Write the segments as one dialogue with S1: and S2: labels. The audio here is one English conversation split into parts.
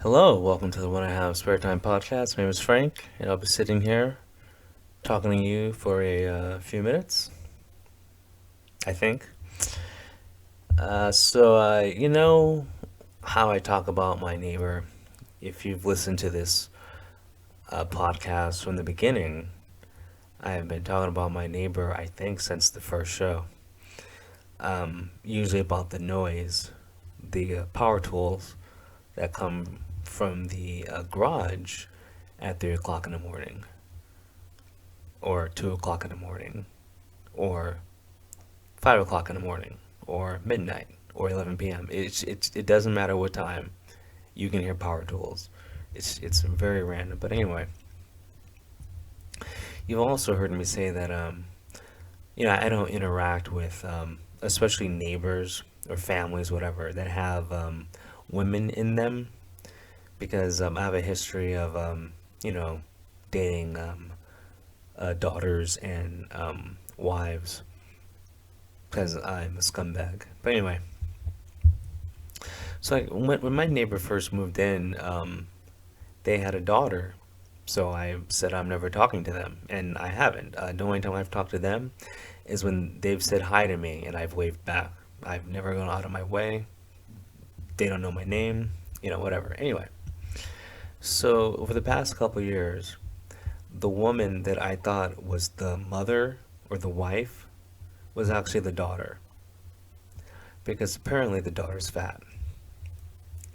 S1: Hello, welcome to the When I Have Spare Time podcast. My name is Frank, and I'll be sitting here talking to you for a few minutes, I think. You know how I talk about my neighbor. If you've listened to this podcast from the beginning, I have been talking about my neighbor, I think, since the first show. Usually about the noise, the power tools that come from the garage at 3 o'clock in the morning, or 2 o'clock in the morning, or 5 o'clock in the morning, or midnight, or 11 p.m. It doesn't matter what time you can hear power tools. It's very random. But anyway, you've also heard me say that I don't interact with especially neighbors or families, whatever, that have women in them because I have a history of you know dating daughters and wives because I'm a scumbag. But anyway, when my neighbor first moved in, they had a daughter. So I said I'm never talking to them, and I haven't. The only time I've talked to them is when they've said hi to me and I've waved back. I've never gone out of my way. They don't know my name, whatever. Anyway, so over the past couple years, the woman that I thought was the mother or the wife was actually the daughter, because apparently the daughter's fat.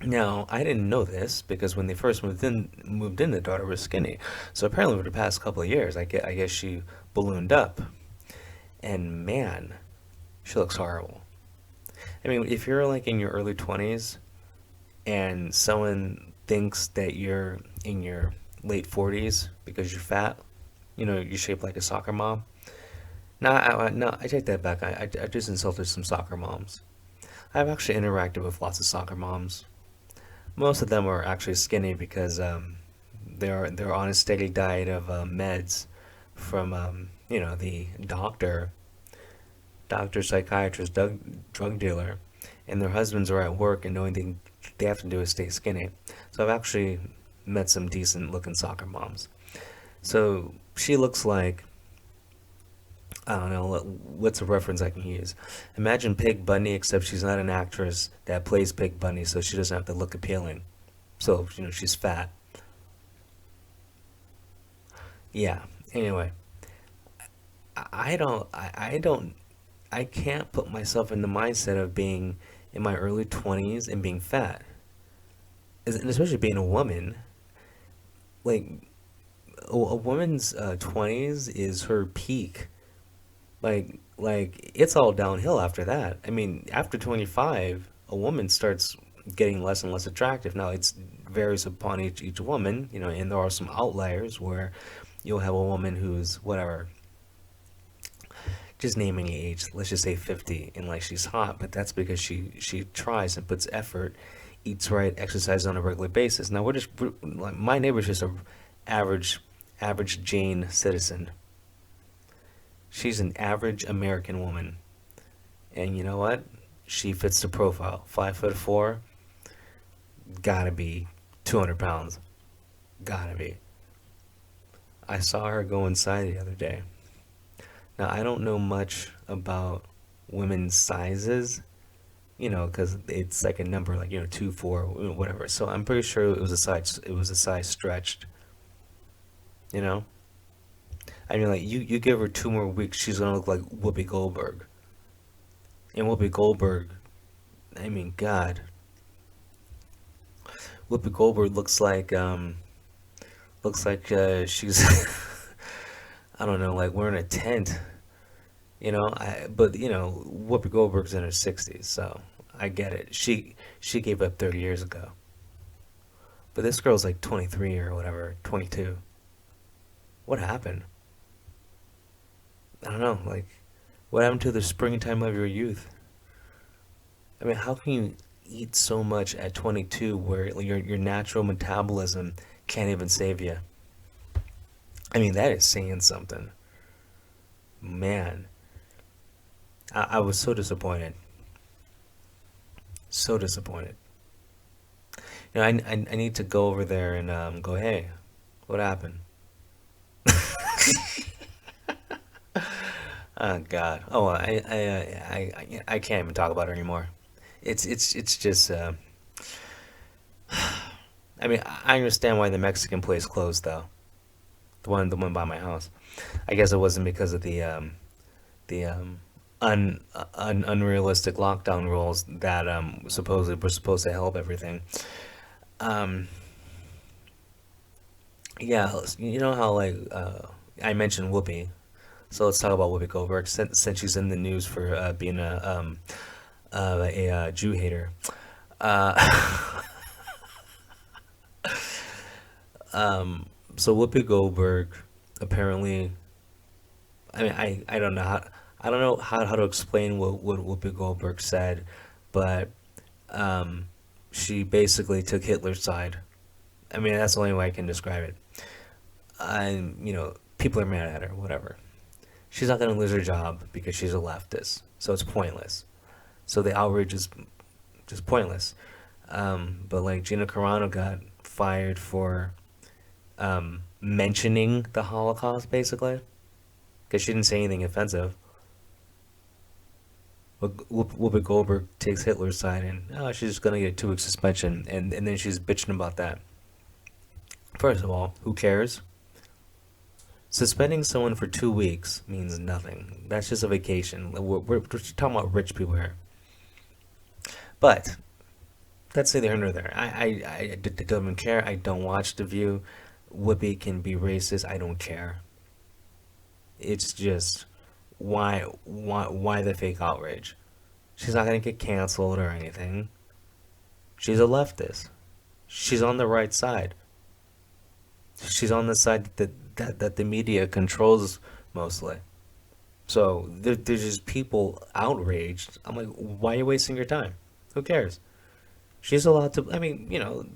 S1: Now, I didn't know this because when they first moved in, the daughter was skinny. So apparently, over the past couple of years, I guess she ballooned up, and man, she looks horrible. I mean, if you're like in your early 20s and someone thinks that you're in your late 40s because you're fat, you're shaped like a soccer mom. No, I take that back. I just insulted some soccer moms. I've actually interacted with lots of soccer moms. Most of them are actually skinny because they're on a steady diet of meds from the doctor, psychiatrist, drug dealer, and their husbands are at work and the only thing they have to do is stay skinny. So I've actually met some decent looking soccer moms. So she looks like, I don't know what's a reference I can use. Imagine Pig Bunny, except she's not an actress that plays Pig Bunny, so she doesn't have to look appealing. So she's fat. Yeah. Anyway, I can't put myself in the mindset of being in my early 20s and being fat, and especially being a woman. Like a woman's 20s is her peak. Like it's all downhill after that. I mean, after 25, a woman starts getting less and less attractive. Now it's varies upon each woman, and there are some outliers where you'll have a woman who's whatever, just name any age, let's just say 50, and like she's hot, but that's because she tries and puts effort, eats right, exercises on a regular basis. Now like my neighbor's just a average average Jane citizen. She's an average American woman, and you know what? She fits the profile. 5'4", gotta be 200 pounds, gotta be. I saw her go inside the other day. Now I don't know much about women's sizes, because it's like a number, like 2, 4, whatever. So I'm pretty sure it was a size. It was a size stretched. You know. I mean, like you give her 2 more weeks, she's gonna look like Whoopi Goldberg. And Whoopi Goldberg, I mean, God, Whoopi Goldberg looks like she's I don't know, like wearing a tent. But Whoopi Goldberg's in her 60s, so I get it. She gave up 30 years ago. But this girl's like 23 or whatever, 22. What happened? I don't know, like what happened to the springtime of your youth? I mean, how can you eat so much at 22 where your natural metabolism can't even save you? I mean, that is saying something. Man, I was so disappointed. So disappointed. I need to go over there and go, hey, what happened? Oh God. Oh, I can't even talk about it anymore. It's just. I mean, I understand why the Mexican place closed though. The one by my house. I guess it wasn't because of the unrealistic lockdown rules that supposedly were supposed to help everything. Um, yeah, you know how like I mentioned Whoopi, so let's talk about Whoopi Goldberg since she's in the news for being a Jew hater. Uh, so Whoopi Goldberg apparently, I mean, I don't know I don't know how to explain what Whoopi Goldberg said, but um, she basically took Hitler's side. I mean, that's the only way I can describe it. And people are mad at her, whatever. She's not going to lose her job because she's a leftist, so it's pointless. So the outrage is just pointless. But like Gina Carano got fired for mentioning the Holocaust, basically, because she didn't say anything offensive. Whoopi Goldberg takes Hitler's side, and she's just gonna get a 2 week suspension, and then she's bitching about that. First of all, who cares? Suspending someone for 2 weeks means nothing. That's just a vacation. We're talking about rich people here. But that's neither here nor there. I don't even care. I don't watch The View. Whoopi can be racist. I don't care. It's just why the fake outrage? She's not gonna get canceled or anything. She's a leftist. She's on the right side. She's on the side that the media controls mostly. So there's just people outraged. I'm like, why are you wasting your time? Who cares? She's allowed to. I mean,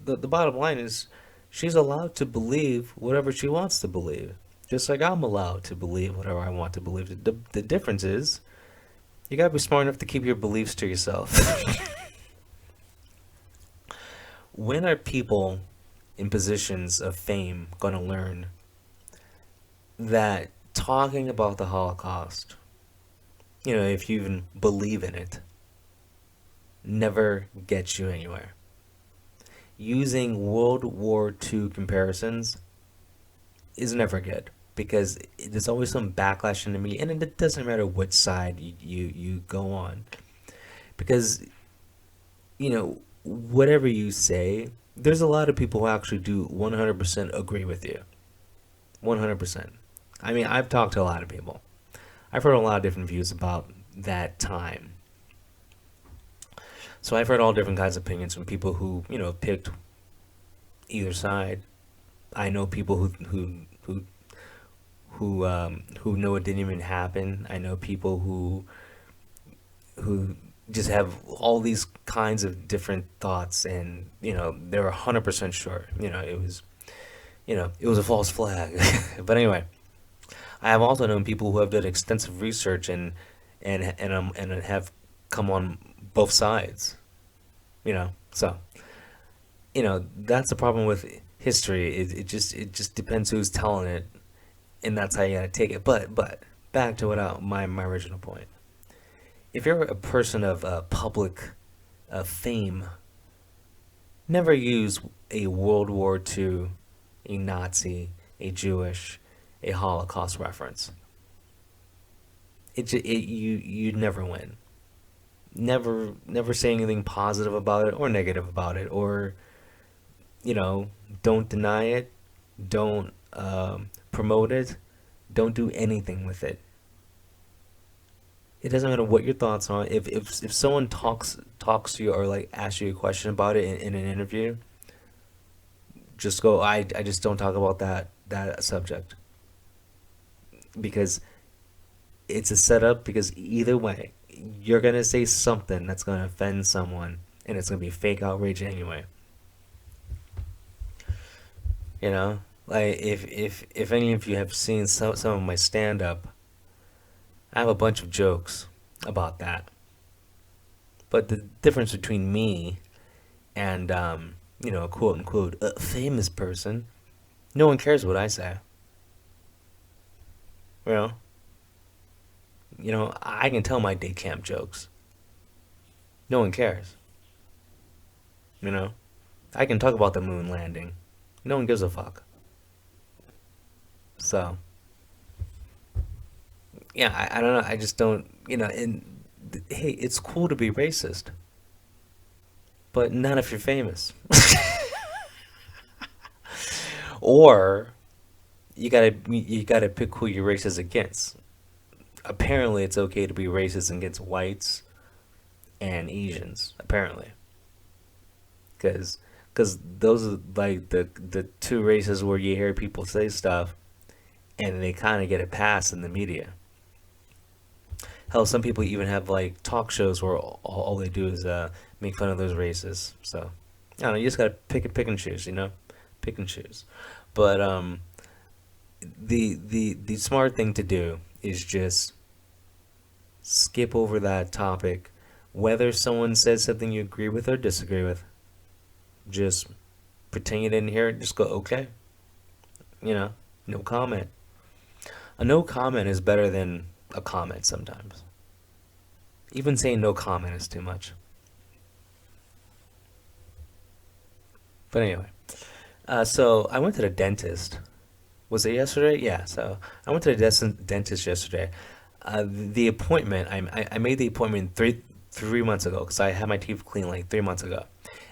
S1: the bottom line is, she's allowed to believe whatever she wants to believe. Just like I'm allowed to believe whatever I want to believe. The difference is, you gotta be smart enough to keep your beliefs to yourself. When are people in positions of fame gonna learn that talking about the Holocaust, if you even believe in it, never gets you anywhere? Using World War II comparisons is never good because there's always some backlash in the media, and it doesn't matter which side you go on, because whatever you say, there's a lot of people who actually do 100% agree with you. 100%. I mean, I've talked to a lot of people. I've heard a lot of different views about that time. So I've heard all different kinds of opinions from people who, picked either side. I know people who know it didn't even happen. I know people who just have all these kinds of different thoughts, and they're 100% sure. It was a false flag. But anyway, I have also known people who have done extensive research and have come on both sides. So that's the problem with history. It just depends who's telling it, and that's how you gotta take it. But back to my original point. If you're a person of public fame, never use a World War II, a Nazi, a Jewish, a Holocaust reference. You'd never win. Never say anything positive about it or negative about it, or don't deny it, don't promote it, don't do anything with it. It doesn't matter what your thoughts are. If someone talks to you or like asks you a question about it in an interview, just go. I just don't talk about that subject, because it's a setup. Because either way, you're gonna say something that's gonna offend someone, and it's gonna be fake outrage anyway. Like if any of you have seen some of my stand up, I have a bunch of jokes about that. But the difference between me and a quote unquote famous person, no one cares what I say. You know, I can tell my day camp jokes. No one cares. You know, I can talk about the moon landing. No one gives a fuck. So yeah, I don't know. I just don't. And hey, it's cool to be racist, but not if you're famous. Or you gotta pick who you're racist against. Apparently, it's okay to be racist against whites and Asians. Apparently, because those are like the two races where you hear people say stuff and they kind of get a pass in the media. Hell, some people even have like talk shows where all they do is make fun of those races. So I don't know. You just gotta pick and choose. Pick and choose. But the smart thing to do is just skip over that topic, whether someone says something you agree with or disagree with. Just pretend you didn't hear it. Just go okay. No comment. A no comment is better than a comment sometimes. Even saying no comment is too much. But anyway, so I went to the dentist. Was it yesterday? Yeah. So I went to the dentist yesterday. The appointment, I made the appointment 3 months ago because I had my teeth cleaned like 3 months ago,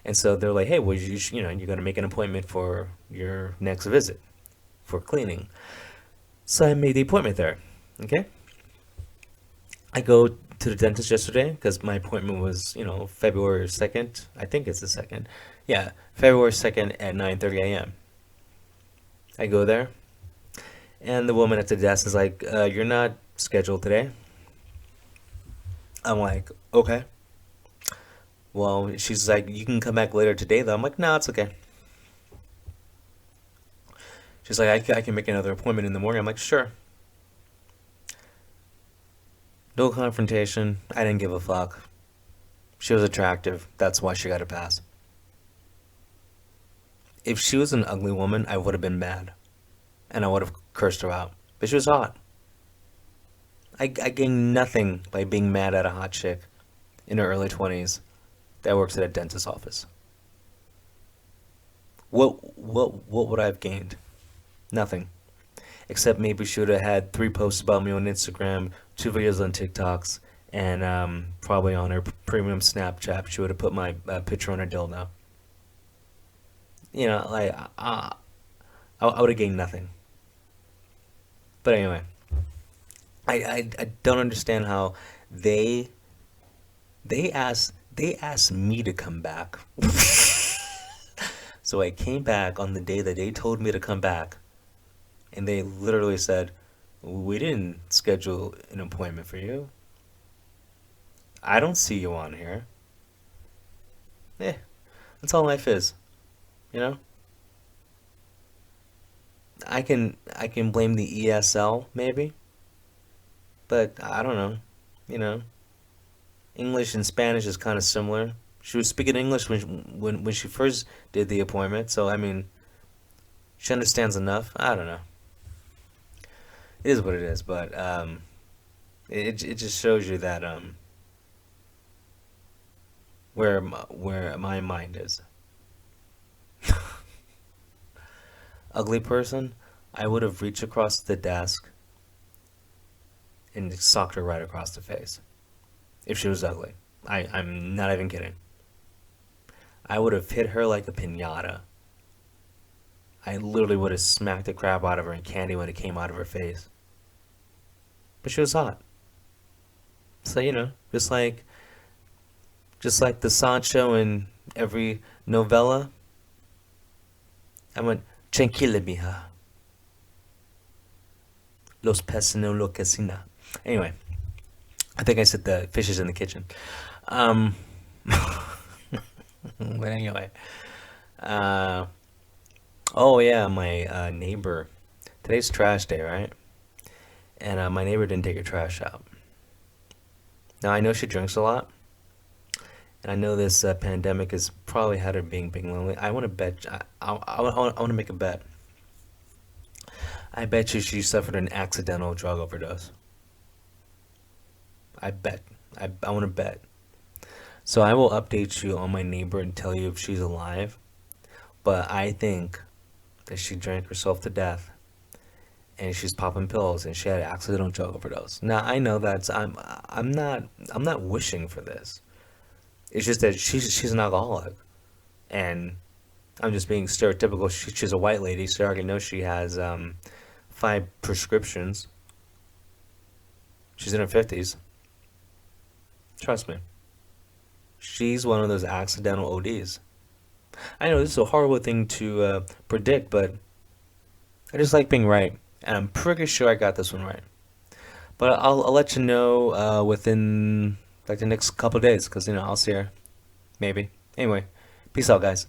S1: and so they're like, hey, well, you're gonna make an appointment for your next visit for cleaning. So I made the appointment there. Okay. I go to the dentist yesterday because my appointment was, February 2nd. I think it's the 2nd. Yeah, February 2nd at 9:30 a.m. I go there, and the woman at the desk is like, you're not scheduled today. I'm like, okay. Well, she's like, you can come back later today, though. I'm like, no, it's okay. She's like, I can make another appointment in the morning. I'm like, sure. No confrontation. I didn't give a fuck. She was attractive. That's why she got a pass. If she was an ugly woman, I would have been mad. And I would have cursed her out. But she was hot. I gained nothing by being mad at a hot chick in her early 20s that works at a dentist's office. What would I have gained? Nothing. Except maybe she would have had 3 posts about me on Instagram, 2 videos on TikToks, and probably on her premium Snapchat, she would have put my picture on her dildo. Like I would have gained nothing. But anyway, I don't understand how they they asked me to come back. So I came back on the day that they told me to come back, and they literally said, "We didn't schedule an appointment for you. I don't see you on here." Eh, that's all life is, you know. I can blame the ESL maybe, but I don't know. You know, English and Spanish is kind of similar. She was speaking English when she first did the appointment, so I mean, she understands enough. I don't know. It is what it is, but it just shows you that where my mind is. Ugly person, I would have reached across the desk and socked her right across the face if she was ugly. I'm not even kidding. I would have hit her like a pinata. I literally would have smacked the crap out of her and candy when it came out of her face. But she was hot. So, just like the Sancho in every novella, I went, Tranquila, mija. Los peces no lo cocina. Anyway, I think I said the fish is in the kitchen. Um, but anyway, uh, oh yeah, my neighbor. Today's trash day, right? And my neighbor didn't take her trash out. Now I know she drinks a lot, And I know this pandemic has probably had her being lonely. I want to bet. I want to make a bet. I bet you she suffered an accidental drug overdose. I bet. I want to bet. So I will update you on my neighbor and tell you if she's alive. But I think that she drank herself to death and she's popping pills and she had an accidental drug overdose. Now I know that's I'm not wishing for this. It's just that she's an alcoholic and I'm just being stereotypical. She's a white lady, so I already know she has 5 prescriptions. She's in her 50s. Trust me. She's one of those accidental ODs. I know this is a horrible thing to predict, but I just like being right. And I'm pretty sure I got this one right. But I'll let you know within like the next couple of days, because I'll see her. Maybe. Anyway, peace out, guys.